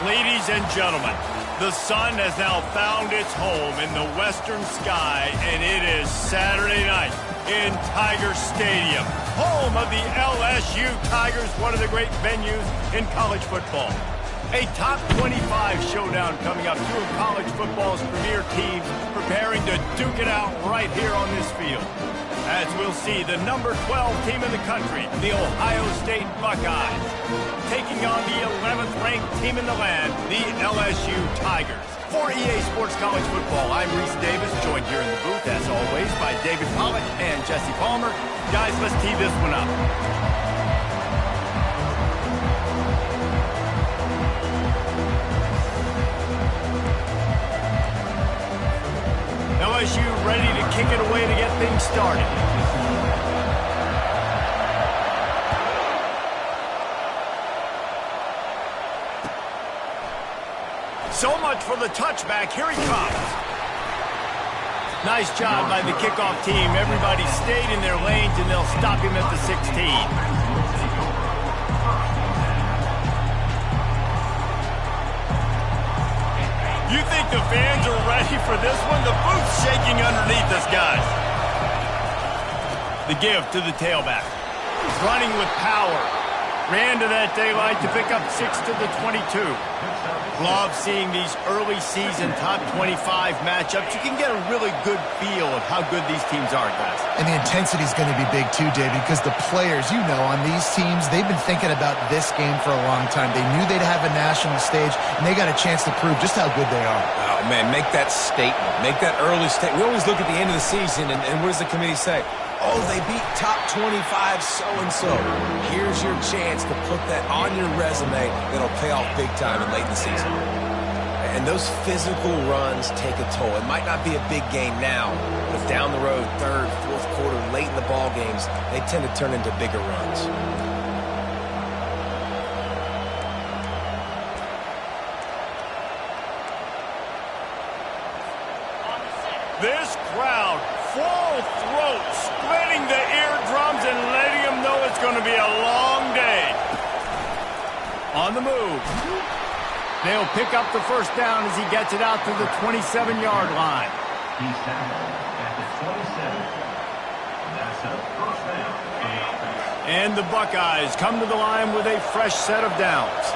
Ladies and gentlemen, the sun has now found its home in the western sky, and it is Saturday night in Tiger Stadium, home of the LSU Tigers, one of the great venues in college football. A top 25 showdown coming up, two of college football's premier teams preparing to duke it out right here on this field. As we'll see, the number 12 team in the country, the Ohio State Buckeyes, taking on the 11th ranked team in the land, the LSU Tigers. For EA Sports College Football, I'm Reese Davis, joined here in the booth, as always, by David Pollack and Jesse Palmer. Guys, let's tee this one up. LSU ready to kick it away to get things started. So much for the touchback. Here he comes. Nice job by the kickoff team. Everybody stayed in their lanes, and they'll stop him at the 16. You think the fans are ready for this one? The booth's shaking underneath us, guys. The give to the tailback. Running with power. Ran to that daylight to pick up 6 to the 22. Love seeing these early season top 25 matchups. You can get a really good feel of how good these teams are, guys. And the intensity is going to be big too, David, because the players, you know, on these teams, they've been thinking about this game for a long time. They knew they'd have a national stage, and they got a chance to prove just how good they are. Oh, man, make that statement. Make that early statement. We always look at the end of the season, and what does the committee say? Oh, they beat top 25 so-and-so. Here's your chance to put that on your resume that'll pay off big time and late in the season. And those physical runs take a toll. It might not be a big game now, but down the road, third, fourth quarter, late in the ball games, they tend to turn into bigger runs. This crowd, full throat, splitting the eardrums and letting them know it's going to be a long day. On the move. They'll pick up the first down as he gets it out to the 27-yard line. He's tackled at the 27. That's a first down. And the Buckeyes come to the line with a fresh set of downs.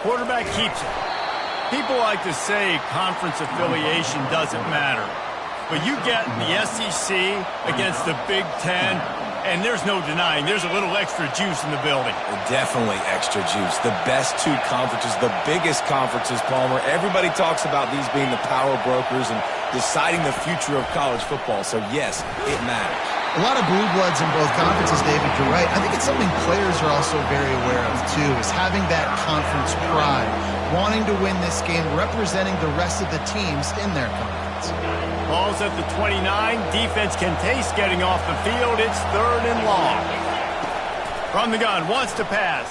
Quarterback keeps it. People like to say conference affiliation doesn't matter. But you get the SEC against the Big Ten, and there's no denying there's a little extra juice in the building. Definitely extra juice. The best two conferences, the biggest conferences, Palmer. Everybody talks about these being the power brokers and deciding the future of college football. So, yes, it matters. A lot of blue bloods in both conferences, David, you're right. I think it's something players are also very aware of, too, is having that conference pride, wanting to win this game, representing the rest of the teams in their conference. Ball's at the 29. Defense can taste getting off the field. It's 3rd and long. From the gun, wants to pass.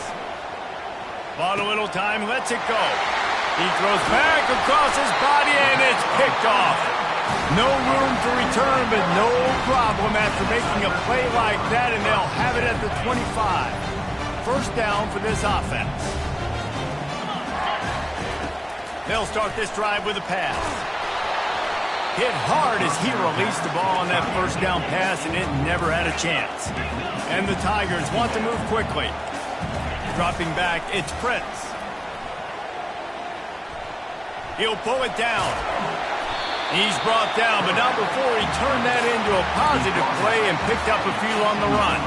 Bought a little time, lets it go. He throws back across his body, and it's picked off. No room to return, but no problem after making a play like that, and they'll have it at the 25. First down for this offense. They'll start this drive with a pass. Hit hard as he released the ball on that first down pass, and it never had a chance. And the Tigers want to move quickly. Dropping back, it's Prince. He'll pull it down. He's brought down, but not before he turned that into a positive play and picked up a few on the run.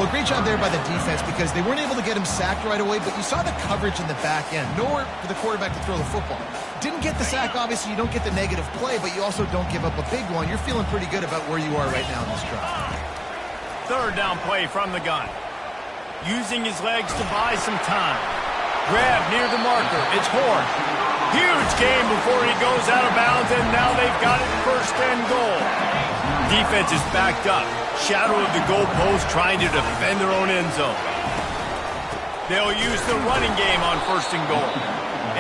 Well, great job there by the defense because they weren't able to get him sacked right away, but you saw the coverage in the back end. Nowhere for the quarterback to throw the football. Didn't get the sack, obviously. You don't get the negative play, but you also don't give up a big one. You're feeling pretty good about where you are right now in this drive. Third down play from the gun. Using his legs to buy some time. Grab near the marker. It's Horn. Huge game before he goes out of bounds, and now they've got it first and goal. Defense is backed up. Shadow of the goalpost trying to defend their own end zone. They'll use the running game on first and goal.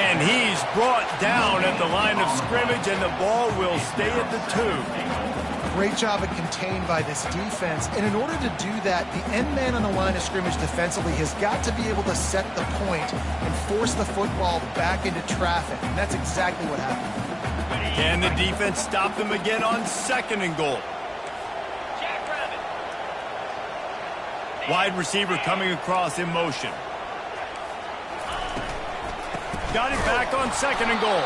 And he's brought down at the line of scrimmage, and the ball will stay at the 2. Great job of contained by this defense. And in order to do that, the end man on the line of scrimmage defensively has got to be able to set the point and force the football back into traffic. And that's exactly what happened. Can the defense stop them again on second and goal? Wide receiver coming across in motion. Got it back on second and goal.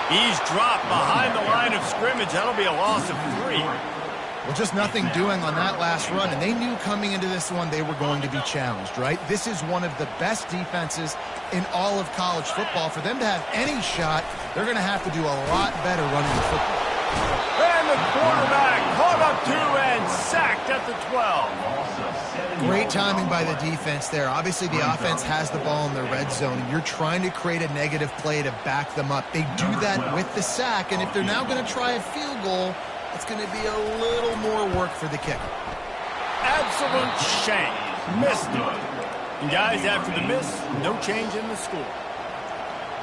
He's dropped behind the line of scrimmage. That'll be a loss of 3. Well, just nothing doing on that last run, and they knew coming into this one they were going to be challenged, right? This is one of the best defenses in all of college football. For them to have any shot, they're going to have to do a lot better running the football. And the quarterback caught up 2 and sacked at the 12. Great timing by the defense there. Obviously, the offense has the ball in the red zone, and you're trying to create a negative play to back them up. They do that with the sack, and if they're now going to try a field goal, it's going to be a little more work for the kicker. Absolute shank. Missed it. And guys, after the miss, no change in the score.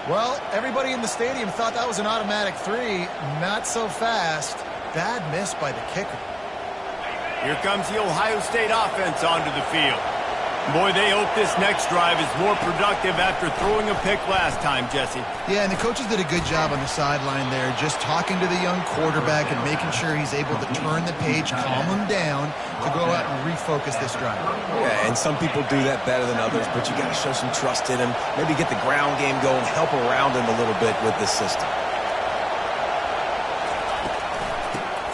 Well, everybody in the stadium thought that was an automatic 3. Not so fast. Bad miss by the kicker. Here comes the Ohio State offense onto the field. Boy, they hope this next drive is more productive after throwing a pick last time, Jesse. Yeah, and the coaches did a good job on the sideline there, just talking to the young quarterback and making sure he's able to turn the page, calm him down to go out and refocus this drive. Yeah, and some people do that better than others, but you got to show some trust in him, maybe get the ground game going, help around him a little bit with this system.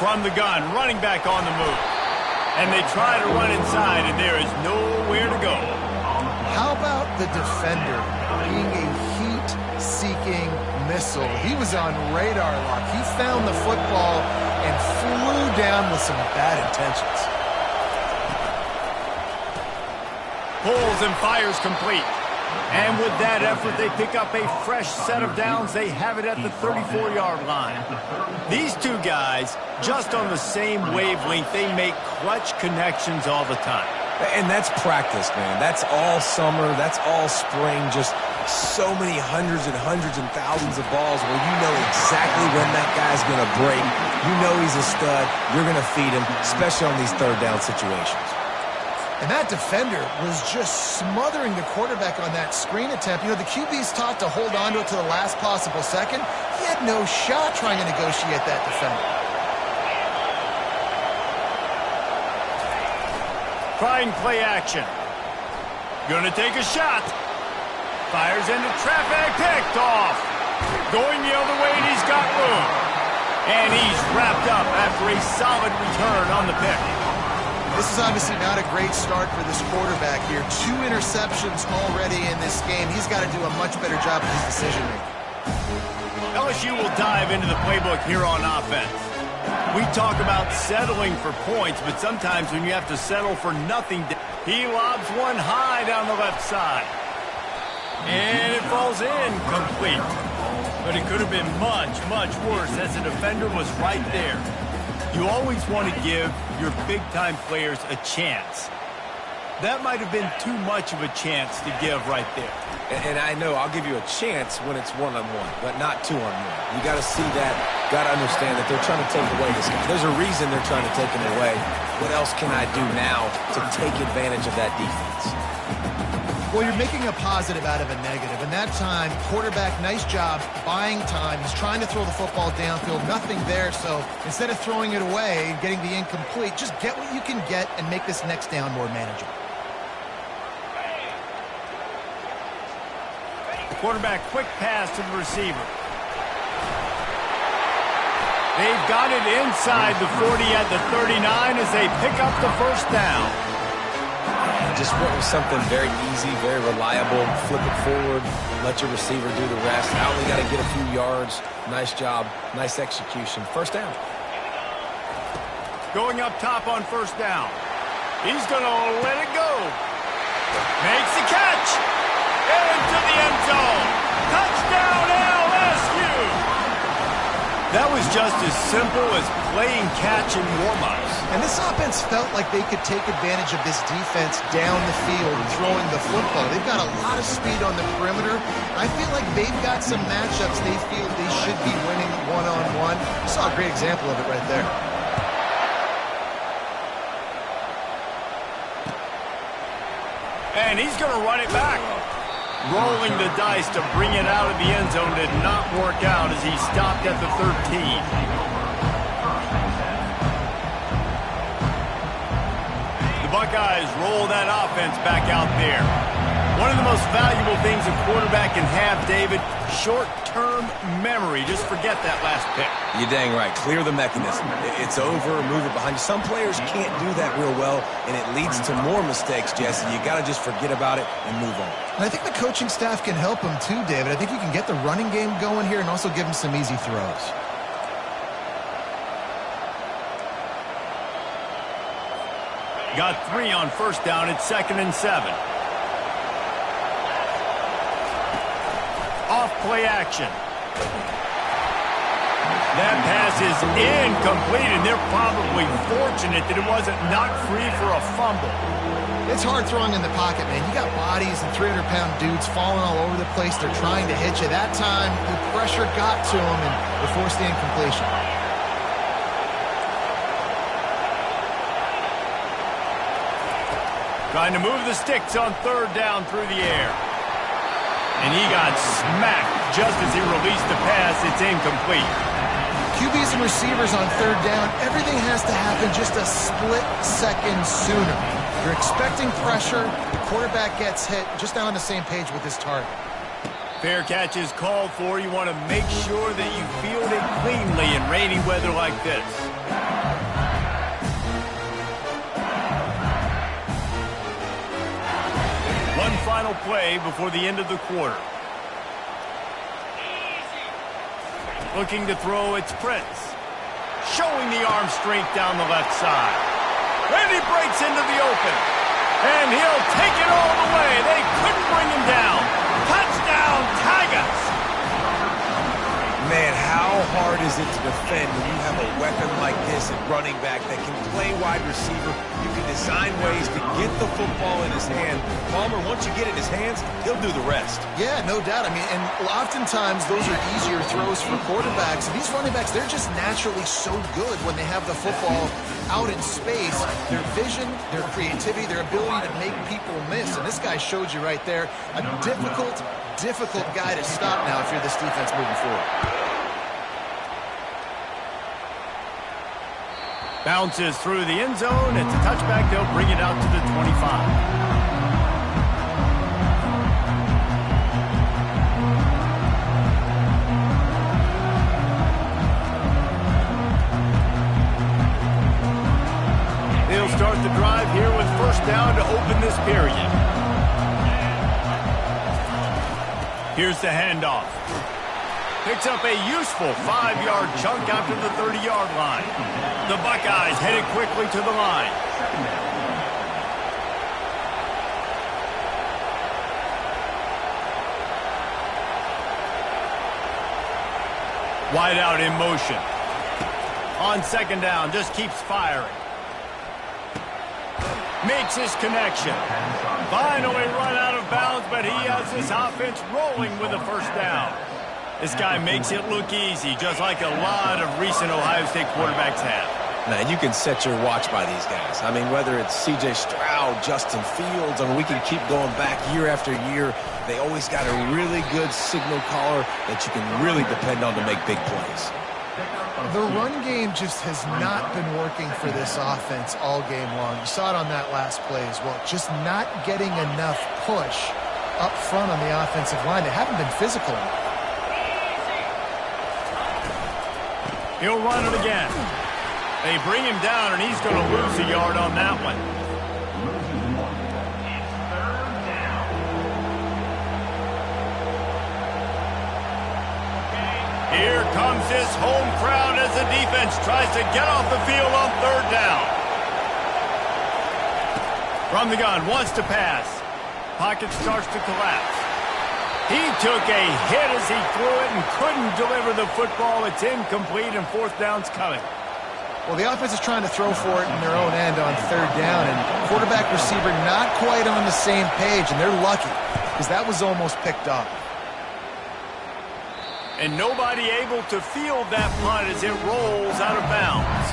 From the gun, running back on the move. And they try to run inside, and there is nowhere to go. How about the defender being a heat-seeking missile? He was on radar lock. He found the football and flew down with some bad intentions. Pulls and fires complete. And with that effort, they pick up a fresh set of downs. They have it at the 34-yard line. These two guys, just on the same wavelength, they make clutch connections all the time. And that's practice, man. That's all summer. That's all spring. Just so many hundreds and thousands of balls where you know exactly when that guy's going to break. You know he's a stud. You're going to feed him, especially on these third down situations. And that defender was just smothering the quarterback on that screen attempt. You know, the QB's taught to hold on to it to the last possible second. He had no shot trying to negotiate that defender. Trying play action. Gonna take a shot. Fires into traffic, picked off. Going the other way, and he's got room. And he's wrapped up after a solid return on the pick. This is obviously not a great start for this quarterback here. 2 interceptions already in this game. He's got to do a much better job of his decision-making. LSU will dive into the playbook here on offense. We talk about settling for points, but sometimes when you have to settle for nothing, he lobs one high down the left side. And it falls in complete. But it could have been much, much worse as the defender was right there. You always want to give your big-time players a chance. That might have been too much of a chance to give right there. And I know I'll give you a chance when it's one-on-one, but not two-on-one. You got to see that, got to understand that they're trying to take away this guy. There's a reason they're trying to take him away. What else can I do now to take advantage of that defense? Well, you're making a positive out of a negative. And that time, quarterback, nice job, buying time. He's trying to throw the football downfield, nothing there. So instead of throwing it away and getting the incomplete, just get what you can get and make this next down more manageable. Quarterback, quick pass to the receiver. They've got it inside the 40 at the 39 as they pick up the first down. Just went with something very easy, very reliable. Flip it forward, let your receiver do the rest. I only got to get a few yards. Nice job, nice execution. First down. Going up top on first down. He's going to let it go. Makes the catch. Into the end zone. Touchdown, LSU. That was just as simple as playing catch in warm-ups. And this offense felt like they could take advantage of this defense down the field throwing the football. They've got a lot of speed on the perimeter. I feel like they've got some matchups they feel they should be winning one-on-one. You saw a great example of it right there. And he's going to run it back. Rolling the dice to bring it out of the end zone did not work out as he stopped at the 13. The Buckeyes roll that offense back out there. One of the most valuable things a quarterback can have, David, short-term memory. Just forget that last pick. You're dang right. Clear the mechanism. It's over, move it behind you. Some players can't do that real well, and it leads to more mistakes, Jesse. You got to just forget about it and move on. And I think the coaching staff can help him too, David. I think you can get the running game going here and also give him some easy throws. Got 3 on first down. It's 2nd and 7. Off play action. That pass is incomplete, and they're probably fortunate that it wasn't knocked free for a fumble. It's hard throwing in the pocket, man. You got bodies and 300-pound dudes falling all over the place. They're trying to hit you. That time, the pressure got to them, and they forced the incompletion. Trying to move the sticks on third down through the air. And he got smacked just as he released the pass. It's incomplete. QBs and receivers on third down, everything has to happen just a split second sooner. You're expecting pressure, the quarterback gets hit, just not on the same page with his target. Fair catch is called for. You want to make sure that you field it cleanly in rainy weather like this. One final play before the end of the quarter. Looking to throw, it's Prince. Showing the arm strength down the left side. And he breaks into the open. And he'll take it all the way. They couldn't bring him down. Touchdown, Tigers! Man, how hard is it to defend when you have a weapon like this at running back that can play wide receiver? You can design ways to get the football in his hand. Palmer, once you get it in his hands, he'll do the rest. Yeah, no doubt. I mean, and oftentimes those are easier throws for quarterbacks. And these running backs, they're just naturally so good when they have the football out in space. Their vision, their creativity, their ability to make people miss. And this guy showed you right there, a difficult guy to stop now if you're this defense moving forward. Bounces through the end zone. It's a touchback. They'll bring it out to the 25. They'll start the drive here with first down to open this period. Here's the handoff. Picks up a useful 5-yard chunk after the 30-yard line. The Buckeyes headed quickly to the line. Wide out in motion. On second down, just keeps firing. Makes his connection. Finally run out of bounds, but he has his offense rolling with a first down. This guy makes it look easy, just like a lot of recent Ohio State quarterbacks have. Man, you can set your watch by these guys. I mean, whether it's C.J. Stroud, Justin Fields, I mean, we can keep going back year after year. They always got a really good signal caller that you can really depend on to make big plays. The run game just has not been working for this offense all game long. You saw it on that last play as well. Just not getting enough push up front on the offensive line. They haven't been physical enough. He'll run it again. They bring him down, and he's going to lose a yard on that one. Here comes this home crowd as the defense tries to get off the field on third down. From the gun, wants to pass. Pocket starts to collapse. He took a hit as he threw it and couldn't deliver the football. It's incomplete, and fourth down's coming. Well, the offense is trying to throw for it in their own end on third down, and quarterback receiver not quite on the same page, and they're lucky because that was almost picked up. And nobody able to field that punt as it rolls out of bounds.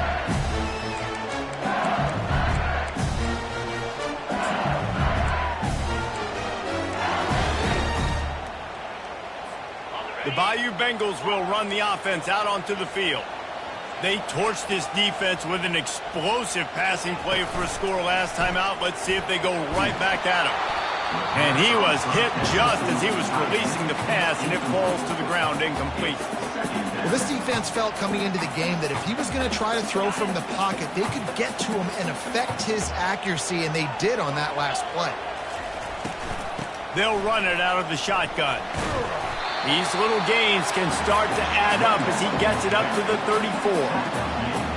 The Bayou Bengals will run the offense out onto the field. They torched this defense with an explosive passing play for a score last time out. Let's see if they go right back at him. And he was hit just as he was releasing the pass, and it falls to the ground incomplete. Well, this defense felt coming into the game that if he was going to try to throw from the pocket, they could get to him and affect his accuracy, and they did on that last play. They'll run it out of the shotgun. These little gains can start to add up as he gets it up to the 34.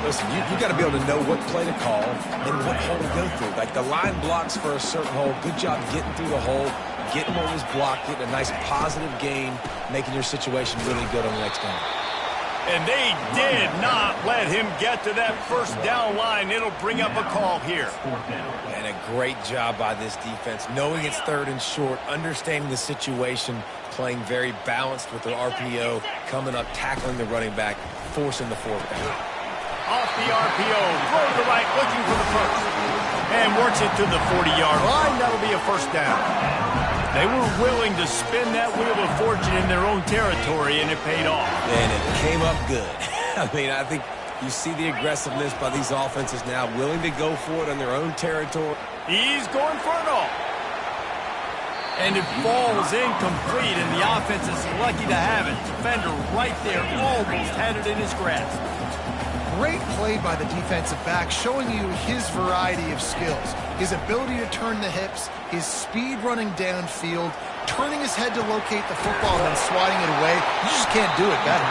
Listen, you got to be able to know what play to call and what hole to go through. Like the line blocks for a certain hole. Good job getting through the hole, getting what was blocked, getting a nice positive gain, making your situation really good on the next down. And they did not let him get to that first down line. It'll bring up a call here. And a great job by this defense, knowing it's third and short, understanding the situation, playing very balanced with their RPO, coming up, tackling the running back, forcing the fourth down. Off the RPO, throw to the right, looking for the first. And works it to the 40-yard line. That'll be a first down. They were willing to spin that wheel of fortune in their own territory, and it paid off. And it came up good. I mean, I think you see the aggressiveness by these offenses now, willing to go for it on their own territory. He's going for it all. And it falls incomplete, and the offense is lucky to have it. Defender right there almost had it in his grasp. Great play by the defensive back, showing you his variety of skills. His ability to turn the hips, his speed running downfield, turning his head to locate the football and then swatting it away. You just can't do it better.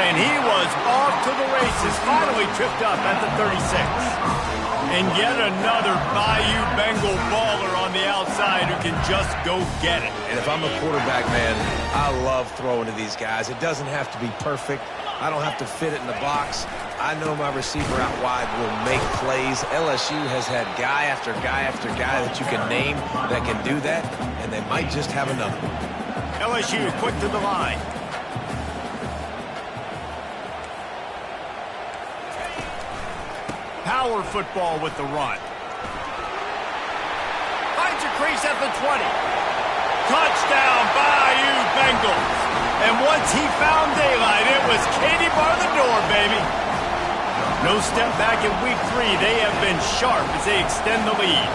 And he was off to the races, finally tripped up at the 36. And yet another Bayou Bengal baller on the outside who can just go get it. And if I'm a quarterback, man, I love throwing to these guys. It doesn't have to be perfect. I don't have to fit it in the box. I know my receiver out wide will make plays. LSU has had guy after guy after guy that you can name that can do that, and they might just have another. LSU quick to the line. Power football with the run. Finds a crease at the 20. Touchdown, Bayou Bengals. And once he found daylight, it was Katie bar the door, baby. No step back in week 3. They have been sharp as they extend the lead.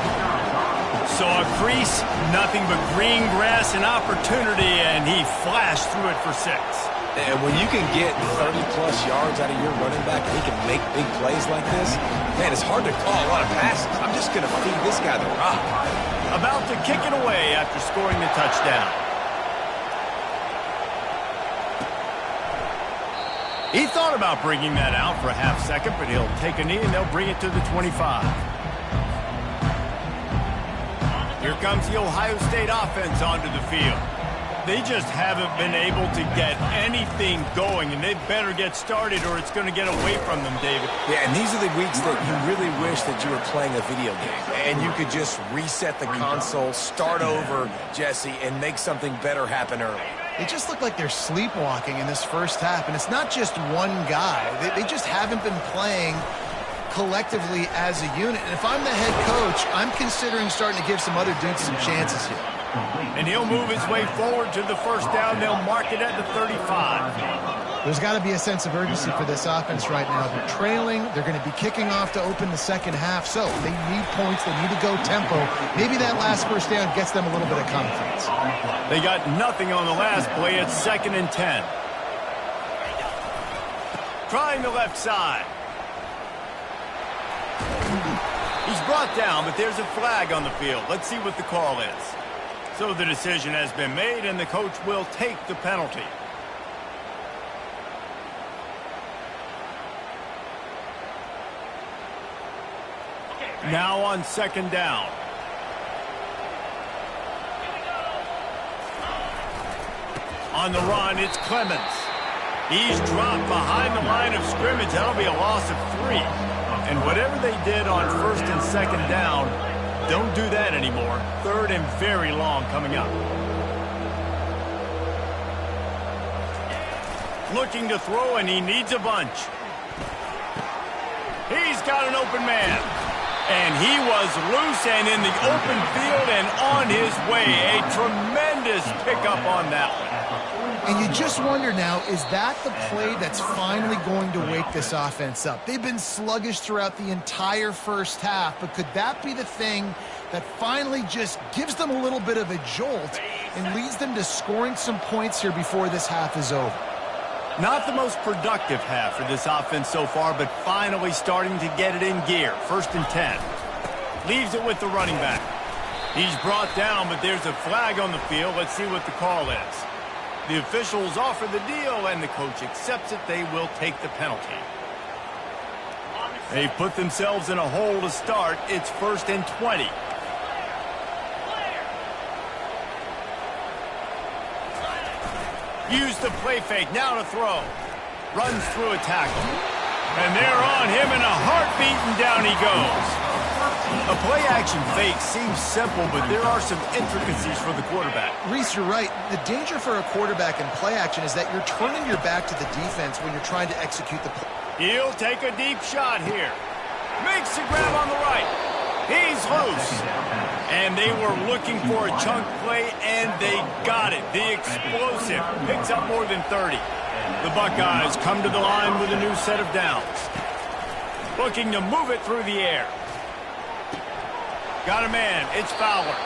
Saw a crease, nothing but green grass and opportunity, and he flashed through it for 6. And when you can get 30-plus yards out of your running back and he can make big plays like this, man, it's hard to call a lot of passes. I'm just going to feed this guy the rock. About to kick it away after scoring the touchdown. He thought about bringing that out for a half second, but he'll take a knee and they'll bring it to the 25. Here comes the Ohio State offense onto the field. They just haven't been able to get anything going, and they better get started or it's going to get away from them, David. Yeah, and these are the weeks that you really wish that you were playing a video game and you could just reset the console, start over, Jesse, and make something better happen early. They just look like they're sleepwalking in this first half, and it's not just one guy. They just haven't been playing collectively as a unit. And if I'm the head coach, I'm considering starting to give some other dudes some chances here. And he'll move his way forward to the first down. They'll mark it at the 35. There's got to be a sense of urgency for this offense right now. They're trailing. They're going to be kicking off to open the second half. So they need points. They need to go tempo. Maybe that last first down gets them a little bit of confidence. They got nothing on the last play. It's 2nd and 10. Trying the left side. He's brought down, but there's a flag on the field. Let's see what the call is. So the decision has been made, and the coach will take the penalty. Now on 2nd down. On the run, it's Clemens. He's dropped behind the line of scrimmage. That'll be a loss of 3. And whatever they did on 1st and 2nd down, don't do that anymore. 3rd and very long coming up. Looking to throw, and he needs a bunch. He's got an open man. And he was loose and in the open field and on his way. A tremendous pickup on that one. And you just wonder now, is that the play that's finally going to wake this offense up? They've been sluggish throughout the entire first half, but could that be the thing that finally just gives them a little bit of a jolt and leads them to scoring some points here before this half is over? Not the most productive half for this offense so far, but finally starting to get it in gear. 1st and 10. Leaves it with the running back. He's brought down, but there's a flag on the field. Let's see what the call is. The officials offer the deal, and the coach accepts it. They will take the penalty. They put themselves in a hole to start. It's 1st and 20. Use the play fake, now to throw. Runs through a tackle. And they're on him in a heartbeat, and down he goes. A play-action fake seems simple, but there are some intricacies for the quarterback. Reese, you're right. The danger for a quarterback in play-action is that you're turning your back to the defense when you're trying to execute the play. He'll take a deep shot here. Makes the grab on the right. He's loose. And they were looking for a chunk play, and they got it. The explosive picks up more than 30. The Buckeyes come to the line with a new set of downs. Looking to move it through the air. Got a man. It's Fowler.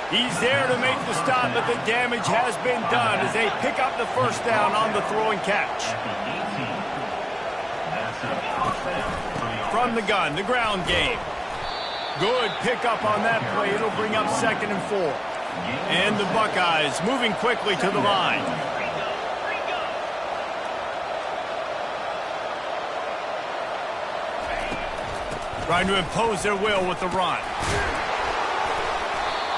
He's there to make the stop, but the damage has been done as they pick up the first down on the throwing catch. From the gun, the ground game. Good pickup on that play. It'll bring up 2nd and 4. And the Buckeyes moving quickly to the line. Trying to impose their will with the run.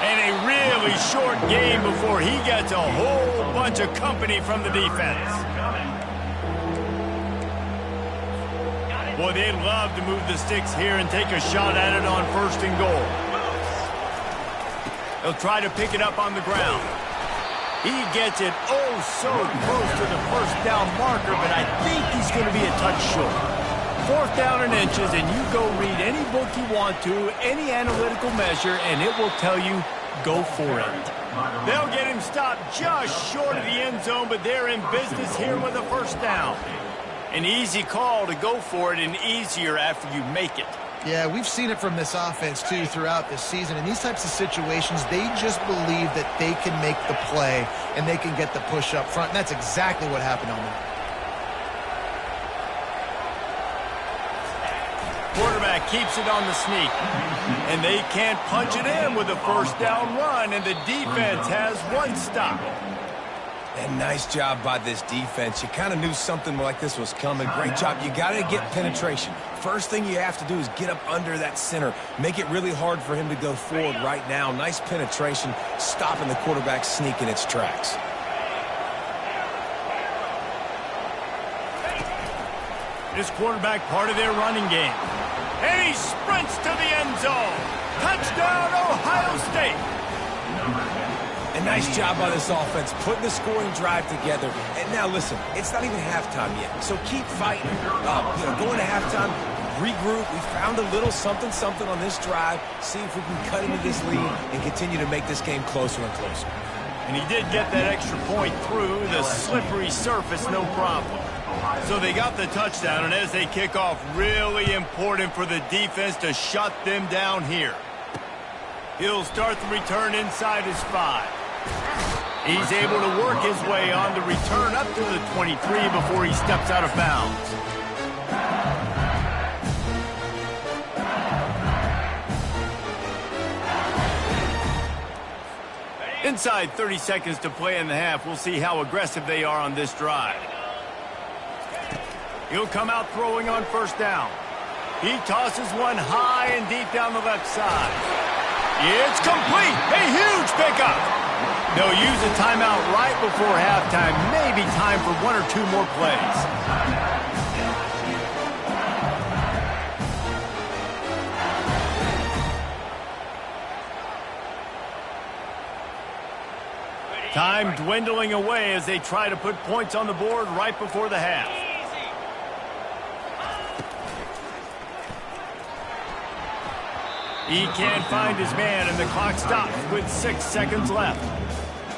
And a really short game before he gets a whole bunch of company from the defense. Boy, they'd love to move the sticks here and take a shot at it on 1st and goal. They'll try to pick it up on the ground. He gets it oh so close to the first down marker, but I think he's going to be a touch short. 4th down and inches, and you go read any book you want to, any analytical measure, and it will tell you, go for it. They'll get him stopped just short of the end zone, but they're in business here with a first down. An easy call to go for it, and easier after you make it. Yeah, we've seen it from this offense, too, throughout this season. In these types of situations, they just believe that they can make the play and they can get the push up front, and that's exactly what happened on that. Quarterback keeps it on the sneak, and they can't punch it in with a first down run, and the defense has one stop. And nice job by this defense. You kind of knew something like this was coming. Great job. You got to get penetration. First thing you have to do is get up under that center. Make it really hard for him to go forward right now. Nice penetration, stopping the quarterback sneak in its tracks. This quarterback part of their running game. And he sprints to the end zone. Touchdown, Ohio State. A nice job by this offense, putting the scoring drive together. And now, listen, it's not even halftime yet, so keep fighting. Going to halftime, regroup. We found a little something on this drive. See if we can cut into this lead and continue to make this game closer and closer. And he did get that extra point through the slippery surface, no problem. So they got the touchdown, and as they kick off, really important for the defense to shut them down here. He'll start the return inside his 5. He's able to work his way on the return up to the 23 before he steps out of bounds. Inside 30 seconds to play in the half. We'll see how aggressive they are on this drive. He'll come out throwing on first down. He tosses one high and deep down the left side. It's complete. A huge pickup. They'll use a timeout right before halftime. Maybe time for 1 or 2 more plays. Time dwindling away as they try to put points on the board right before the half. He can't find his man, and the clock stops with 6 seconds left.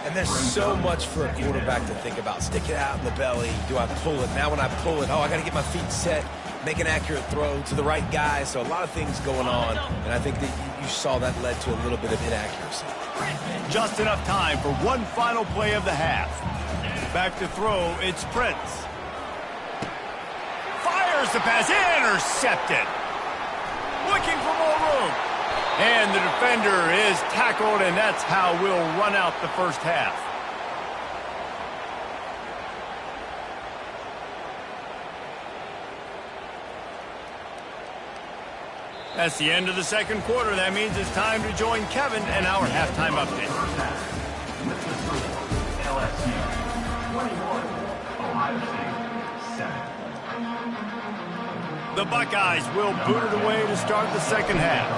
And there's so much for a quarterback to think about. Stick it out in the belly. Do I pull it? Now when I pull it, I got to get my feet set, make an accurate throw to the right guy. So a lot of things going on, and I think that you saw that led to a little bit of inaccuracy. Just enough time for one final play of the half. Back to throw, it's Prince. Fires the pass, intercepted. Looking for more room. And the defender is tackled, and that's how we'll run out the first half. That's the end of the second quarter. That means it's time to join Kevin and our halftime update. LSU 21, Ohio State 7. The Buckeyes will boot it away to start the second half.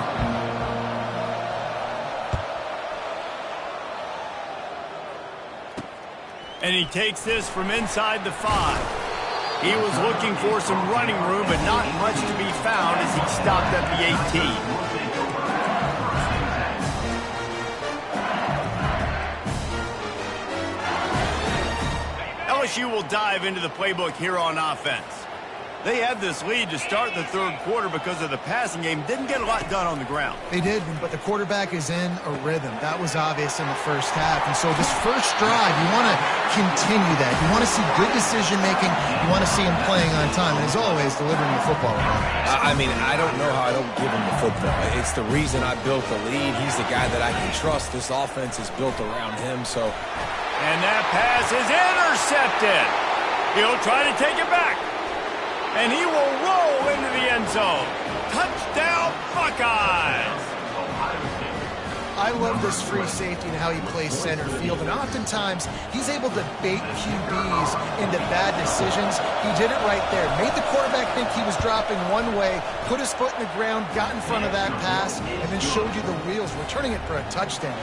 And he takes this from inside the 5. He was looking for some running room, but not much to be found as he stopped at the 18. LSU will dive into the playbook here on offense. They had this lead to start the third quarter because of the passing game. Didn't get a lot done on the ground. They did, but the quarterback is in a rhythm. That was obvious in the first half. And so this first drive, you want to continue that. You want to see good decision-making. You want to see him playing on time. And as always, delivering the football. I mean, I don't know how I don't give him the football. It's the reason I built the lead. He's the guy that I can trust. This offense is built around him, so. And that pass is intercepted. He'll try to take it back. And he will roll into the end zone. Touchdown, Buckeyes! I love this free safety and how he plays center field. And oftentimes, he's able to bait QBs into bad decisions. He did it right there. Made the quarterback think he was dropping one way, put his foot in the ground, got in front of that pass, and then showed you the wheels, returning it for a touchdown.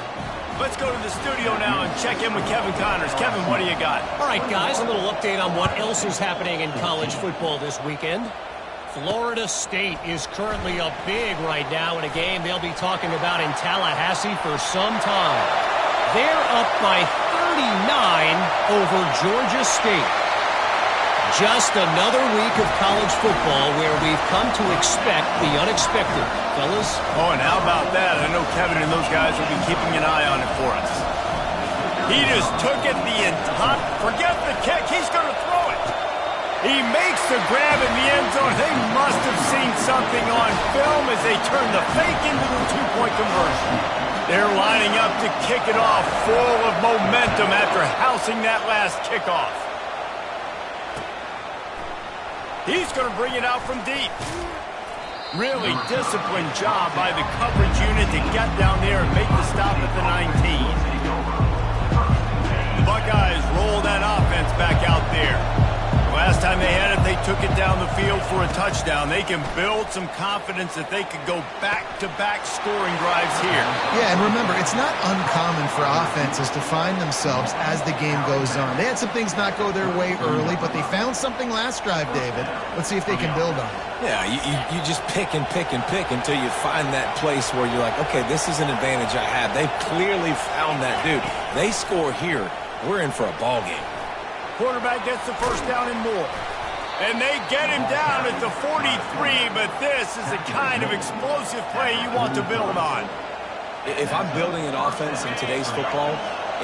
Let's go to the studio now and check in with Kevin Connors. Kevin, what do you got? All right, guys, a little update on what else is happening in college football this weekend. Florida State is currently up big right now in a game they'll be talking about in Tallahassee for some time. They're up by 39 over Georgia State. Just another week of college football where we've come to expect the unexpected, fellas. Oh, and how about that? I know Kevin and those guys will be keeping an eye on it for us. He just took it the entire... Forget the kick. He's going to throw it. He makes the grab in the end zone. They must have seen something on film as they turn the fake into the two-point conversion. They're lining up to kick it off, full of momentum after housing that last kickoff. He's going to bring it out from deep. Really disciplined job by the coverage unit to get down there and make the stop at the 19. The Buckeyes roll that offense back out there. Last time they had it, they took it down the field for a touchdown. They can build some confidence that they could go back-to-back scoring drives here. Yeah, and remember, it's not uncommon for offenses to find themselves as the game goes on. They had some things not go their way early, but they found something last drive, David. Let's see if they can build on it. Yeah, you just pick and pick and pick until you find that place where you're like, okay, this is an advantage I have. They've clearly found that dude. They score here, we're in for a ball game. Quarterback gets the first down and more. And they get him down at the 43, but this is the kind of explosive play you want to build on. If I'm building an offense in today's football,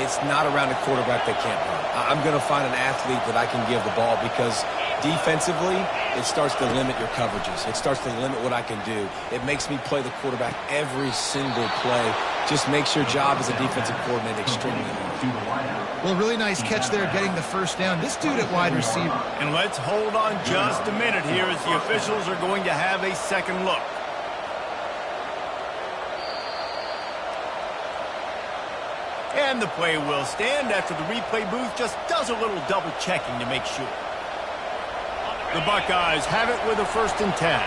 it's not around a quarterback that can't run. I'm going to find an athlete that I can give the ball because defensively, it starts to limit your coverages. It starts to limit what I can do. It makes me play the quarterback every single play. Just makes your job as a defensive coordinator extremely hard. Well, really nice catch there getting the first down. This dude at wide receiver. And let's hold on just a minute here as the officials are going to have a second look. And the play will stand after the replay booth just does a little double checking to make sure. The Buckeyes have it with a 1st and 10.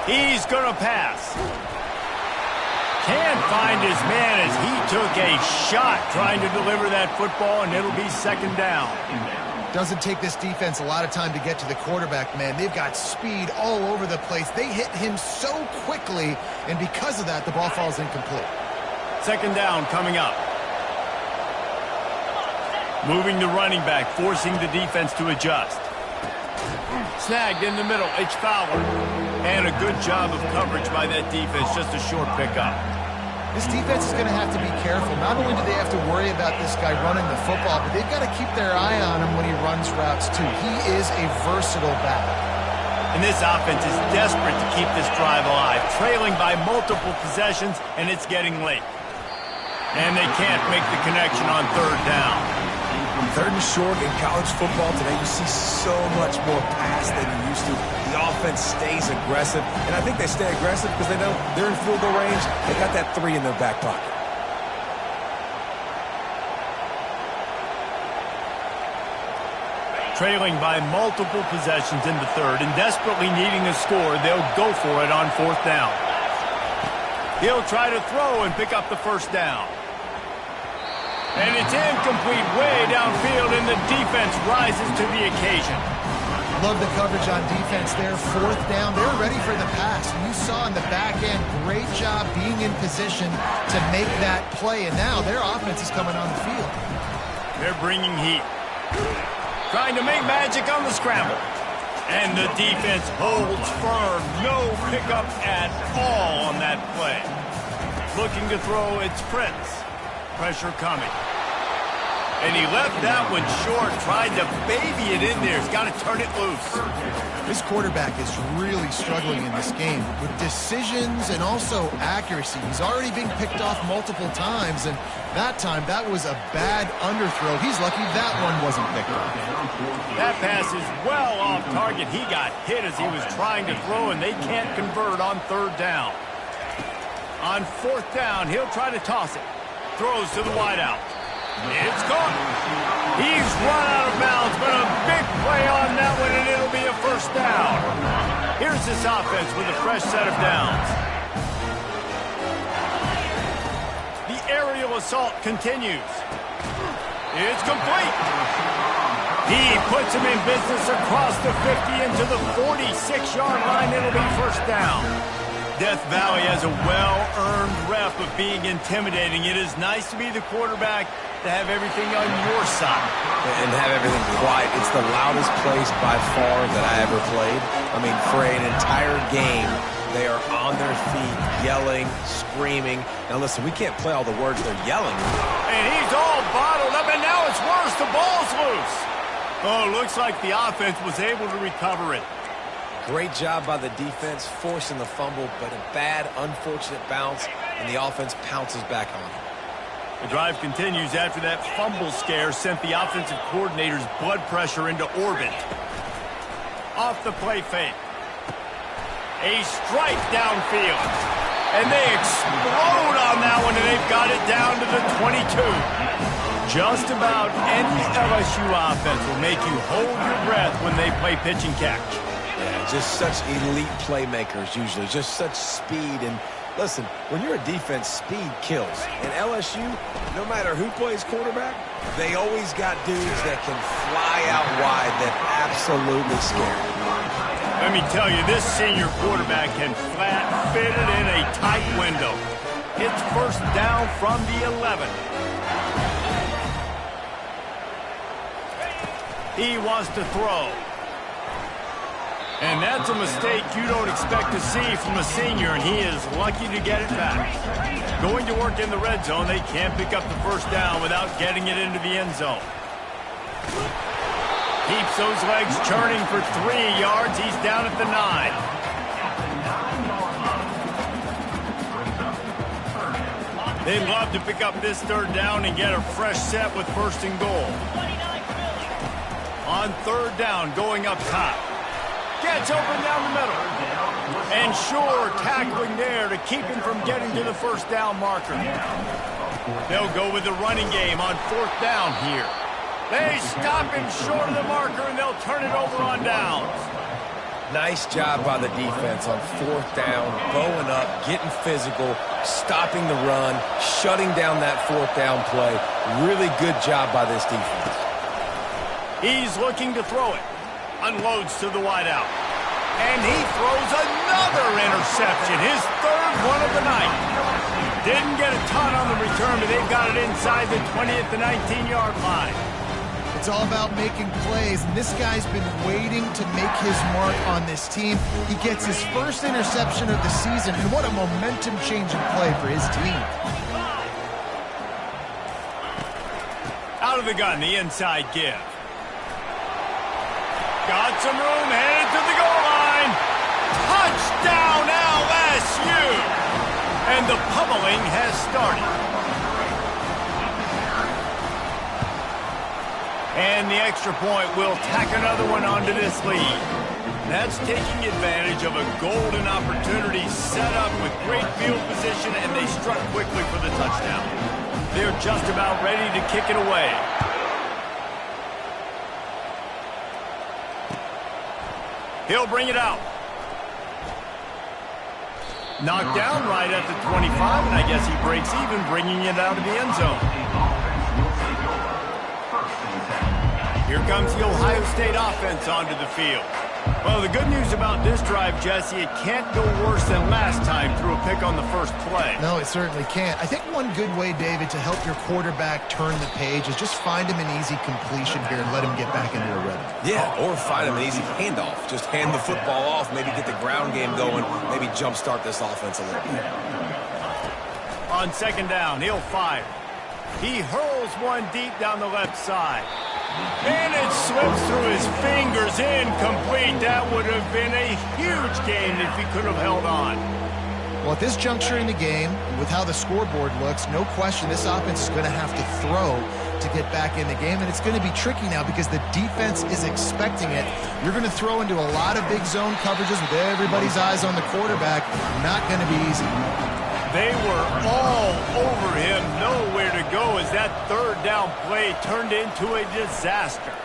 He's going to pass. Can't find his man as he took a shot trying to deliver that football, and it'll be 2nd down. Doesn't take this defense a lot of time to get to the quarterback, man. They've got speed all over the place. They hit him so quickly, and because of that, the ball falls incomplete. 2nd down coming up. Moving the running back, forcing the defense to adjust. Snagged in the middle, it's Fowler. And a good job of coverage by that defense, just a short pickup. This defense is going to have to be careful. Not only do they have to worry about this guy running the football, but they've got to keep their eye on him when he runs routes, too. He is a versatile back. And this offense is desperate to keep this drive alive, trailing by multiple possessions, and it's getting late. And they can't make the connection on 3rd down. 3rd and short in college football today, you see so much more pass than you used to. The offense stays aggressive, and I think they stay aggressive because they know they're in field goal range. They got that 3 in their back pocket. Trailing by multiple possessions in the 3rd and desperately needing a score, they'll go for it on 4th down. He'll try to throw and pick up the 1st down. And it's incomplete way downfield, and the defense rises to the occasion. Love the coverage on defense there. 4th down. They're ready for the pass. You saw in the back end, great job being in position to make that play. And now their offense is coming on the field. They're bringing heat. Trying to make magic on the scramble. And the defense holds firm. No pickup at all on that play. Looking to throw, it's Prince. Pressure coming. And he left that one short, tried to baby it in there. He's got to turn it loose. This quarterback is really struggling in this game with decisions and also accuracy. He's already being picked off multiple times, and that time, that was a bad underthrow. He's lucky that one wasn't picked up. That pass is well off target. He got hit as he was trying to throw, and they can't convert on 3rd down. On 4th down, he'll try to toss it. Throws to the wideout. It's caught. He's run out of bounds, but a big play on that one, and it'll be a 1st down. Here's this offense with a fresh set of downs. The aerial assault continues. It's complete. He puts him in business across the 50 into the 46-yard line. It'll be 1st down. Death Valley has a well-earned rep of being intimidating. It is nice to be the quarterback, to have everything on your side. And have everything quiet. It's the loudest place by far that I ever played. I mean, for an entire game, they are on their feet, yelling, screaming. Now listen, we can't play all the words they're yelling. And he's all bottled up, and now it's worse. The ball's loose. Oh, looks like the offense was able to recover it. Great job by the defense, forcing the fumble, but a bad, unfortunate bounce, and the offense pounces back on it. The drive continues after that fumble scare sent the offensive coordinator's blood pressure into orbit. Off the play fake. A strike downfield. And they explode on that one, and they've got it down to the 22. Just about any LSU offense will make you hold your breath when they play pitch and catch. Yeah, just such elite playmakers usually, just such speed. And listen, when you're a defense, speed kills. And LSU, no matter who plays quarterback, they always got dudes that can fly out wide that absolutely scare you. Let me tell you, this senior quarterback can flat fit it in a tight window. It's first down from the 11. He wants to throw. And that's a mistake you don't expect to see from a senior, and he is lucky to get it back. Going to work in the red zone, they can't pick up the first down without getting it into the end zone. Keeps those legs churning for 3 yards. He's down at the 9. They'd love to pick up this third down and get a fresh set with first and goal. On third down, going up top. Gets open down the middle. And sure, tackling there to keep him from getting to the first down marker. They'll go with the running game on fourth down here. They stop him short of the marker, and they'll turn it over on downs. Nice job by the defense on fourth down, bowing up, getting physical, stopping the run, shutting down that fourth down play. Really good job by this defense. He's looking to throw it. Unloads to the wideout. And he throws another interception, his third one of the night. Didn't get a ton on the return, but they've got it inside the 20 at the 19-yard line. It's all about making plays, and this guy's been waiting to make his mark on this team. He gets his first interception of the season, and what a momentum-changing play for his team. Out of the gun, the inside give. Got some room, headed to the goal line. Touchdown, LSU! And the pummeling has started. And the extra point will tack another one onto this lead. That's taking advantage of a golden opportunity set up with great field position, and they struck quickly for the touchdown. They're just about ready to kick it away. He'll bring it out. Knocked down right at the 25, and I guess he breaks even, bringing it out of the end zone. Here comes the Ohio State offense onto the field. Well, the good news about this drive, Jesse, it can't go worse than last time through a pick on the first play. No, it certainly can't. I think one good way, David, to help your quarterback turn the page is just find him an easy completion here and let him get back into a rhythm. Yeah, or find him an easy handoff. Just hand the football off, maybe get the ground game going, maybe jumpstart this offense a little bit. On second down, he'll fire. He hurls one deep down the left side. And it slips through his fingers, incomplete. That would have been a huge gain if he could have held on. Well, at this juncture in the game, with how the scoreboard looks, no question this offense is going to have to throw to get back in the game, and it's going to be tricky now because the defense is expecting it. You're going to throw into a lot of big zone coverages with everybody's eyes on the quarterback. Not going to be easy. They were all over him, nowhere to go as that third down play turned into a disaster.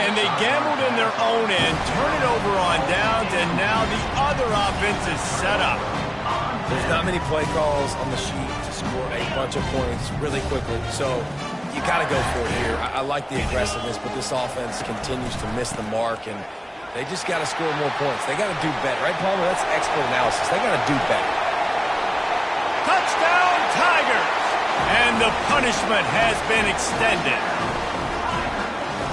And they gambled in their own end, turn it over on downs, and now the other offense is set up. There's not many play calls on the sheet to score a bunch of points really quickly, so you got to go for it here. I like the aggressiveness, but this offense continues to miss the mark, and they just got to score more points. They got to do better. Right, Palmer? That's expert analysis. They got to do better. Touchdown, Tigers! And the punishment has been extended.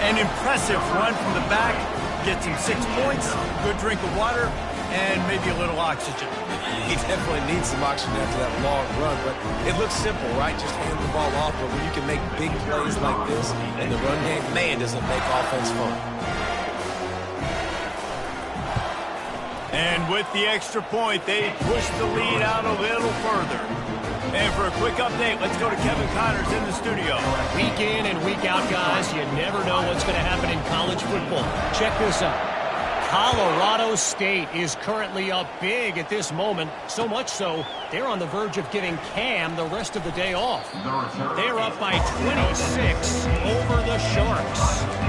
An impressive run from the back. Gets him 6 points, good drink of water, and maybe a little oxygen. He definitely needs some oxygen after that long run, but it looks simple, right? Just hand the ball off, but when you can make big plays like this in the run game, man, does it make offense fun. And with the extra point, they push the lead out a little further. And for a quick update, let's go to Kevin Connors in the studio. Week in and week out, guys, you never know what's going to happen in college football. Check this out. Colorado State is currently up big at this moment, so much so they're on the verge of giving Cam the rest of the day off. They're up by 26 over the Sharks.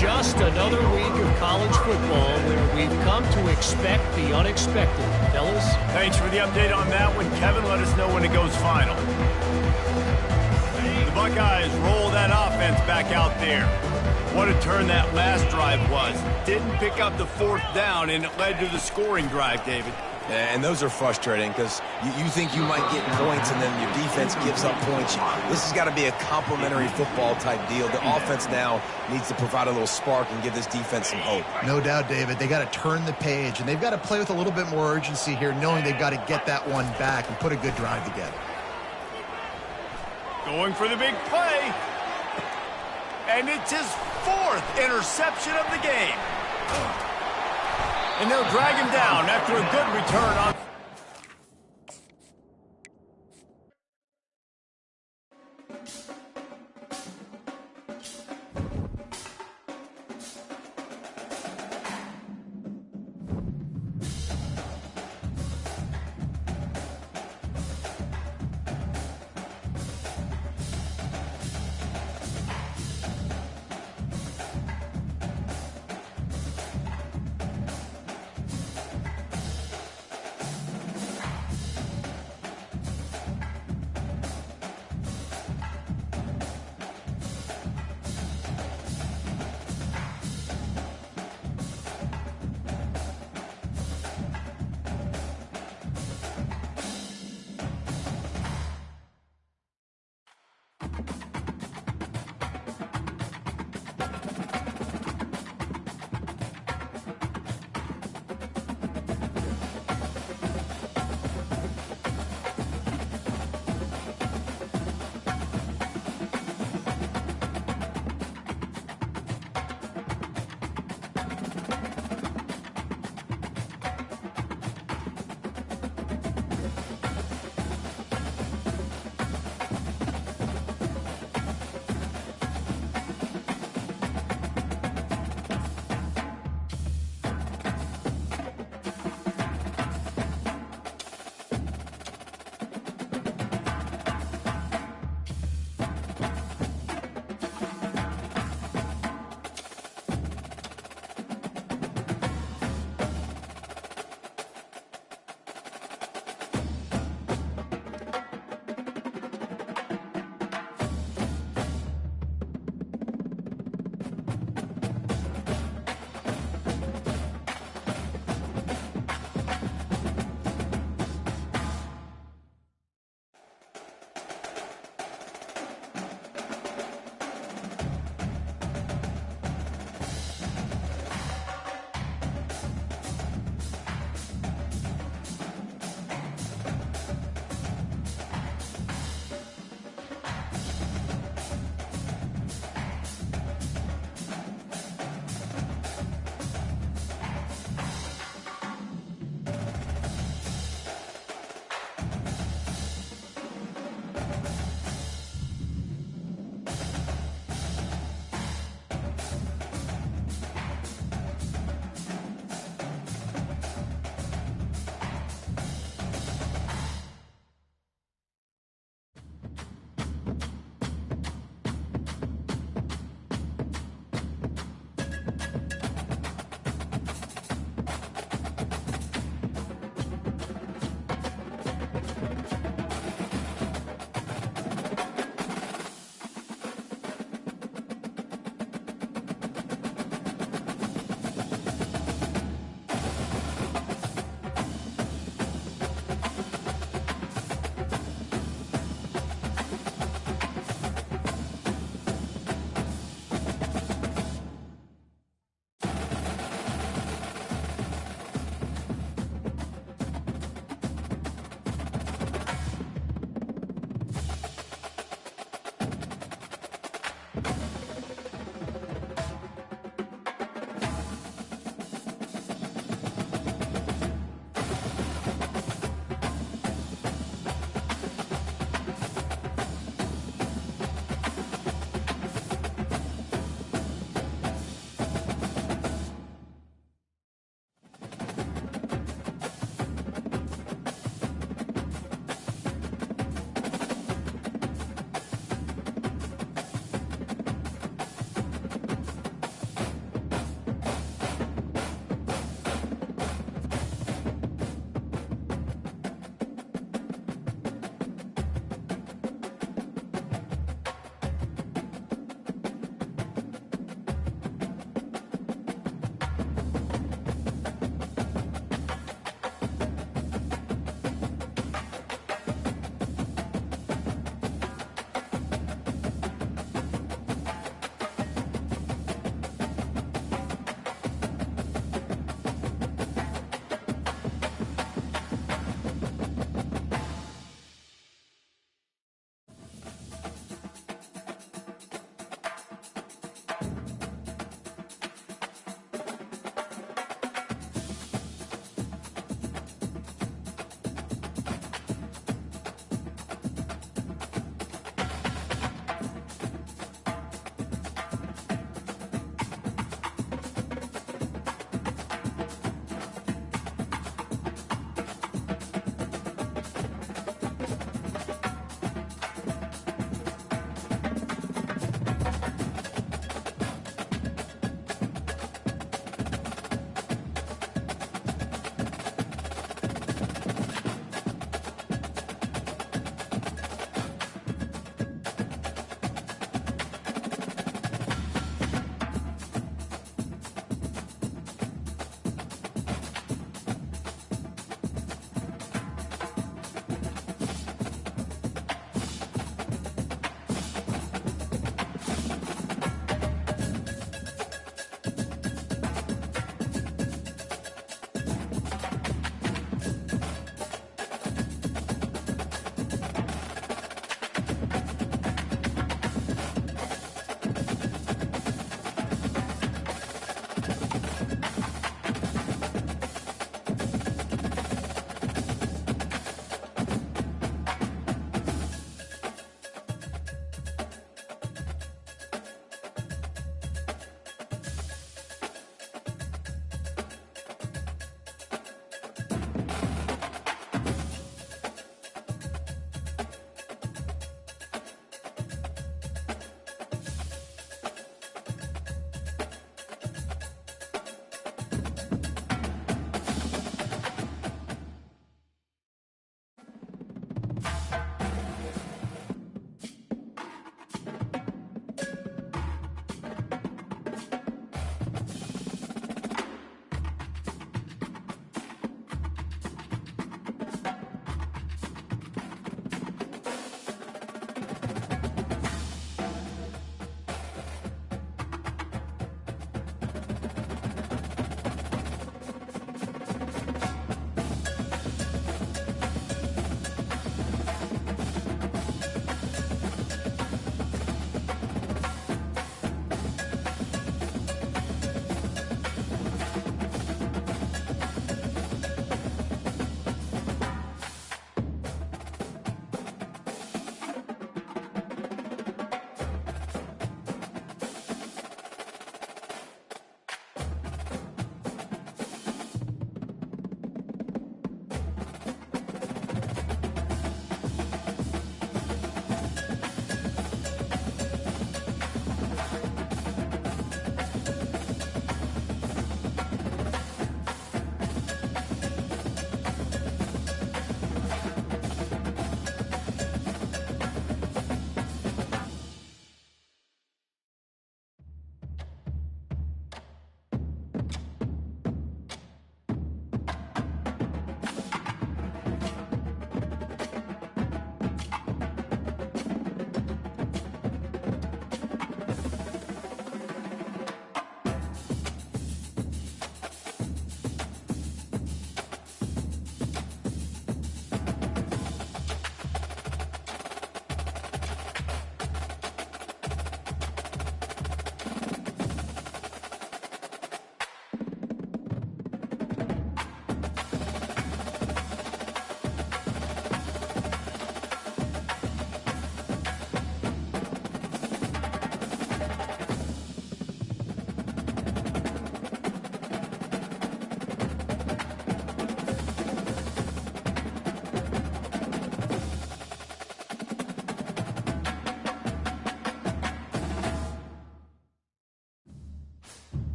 Just another week of college football where we've come to expect the unexpected. Fellas? Thanks for the update on that one, Kevin. Let us know when it goes final. The Buckeyes roll that offense back out there. What a turn that last drive was. Didn't pick up the fourth down, and it led to the scoring drive, David. And those are frustrating because you think you might get points and then your defense gives up points. This has got to be a complementary football type deal. The offense now needs to provide a little spark and give this defense some hope. No doubt, David. They got to turn the page, and they've got to play with a little bit more urgency here, knowing they've got to get that one back and put a good drive together. Going for the big play. And it's his fourth interception of the game. And they'll drag him down after a good return on...